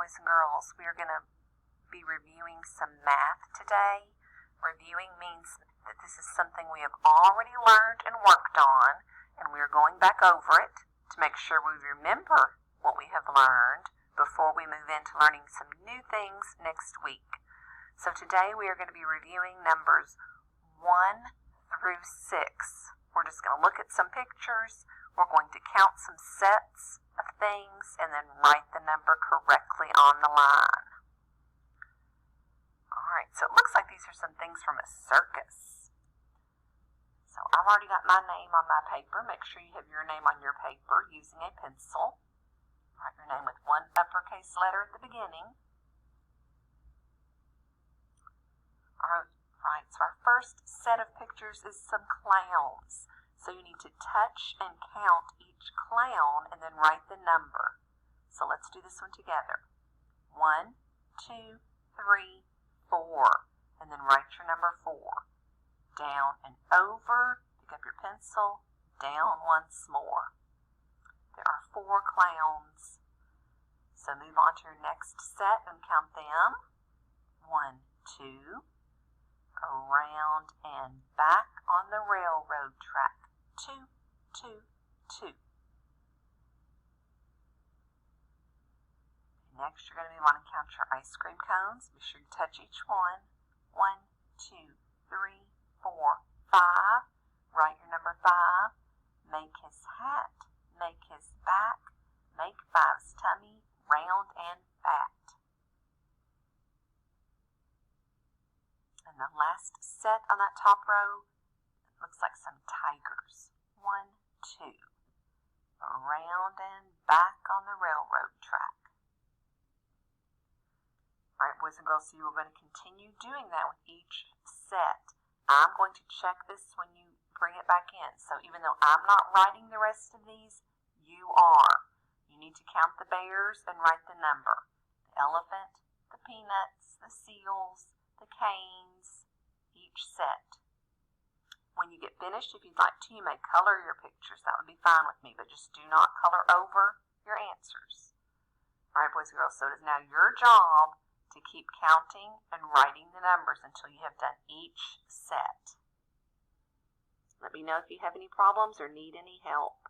boys and girls, we are going to be reviewing some math today. Reviewing means that this is something we have already learned and worked on, and we are going back over it to make sure we remember what we have learned before we move into learning some new things next week. So today we are going to be reviewing numbers 1 through 6. We're just going to look at some pictures. We're going to count some sets of things and then write the number correctly on the line. Alright, so it looks like these are some things from a circus. So I've already got my name on my paper. Make sure you have your name on your paper using a pencil. Write your name with one uppercase letter at the beginning. Alright, so our first set of pictures is some clowns. So you need to touch and count each clown and then write the number. So let's do this one together. 1, 2, 3, 4. And then write your number 4. Down and over. Pick up your pencil. Down once more. There are 4 clowns. So move on to your next set and count them. 1, 2. Around and back on the railroad track. 2, 2, 2. Next, you're going to want to count your ice cream cones. Be sure you touch each one. 1, 2, 3, 4, 5. Write your number 5. Make his hat. Make his back. Make 5's tummy round and fat. And the last set on that top row looks like some tigers. 1, 2. Around and back on the railroad track. Alright, boys and girls, so you are going to continue doing that with each set. I'm going to check this when you bring it back in. So even though I'm not writing the rest of these, you are. You need to count the bears and write the number. The elephant, the peanuts, the seals, the canes, each set. When you get finished, if you'd like to, you may color your pictures. That would be fine with me, but just do not color over your answers. Alright, boys and girls, so it is now your job to keep counting and writing the numbers until you have done each set. Let me know if you have any problems or need any help.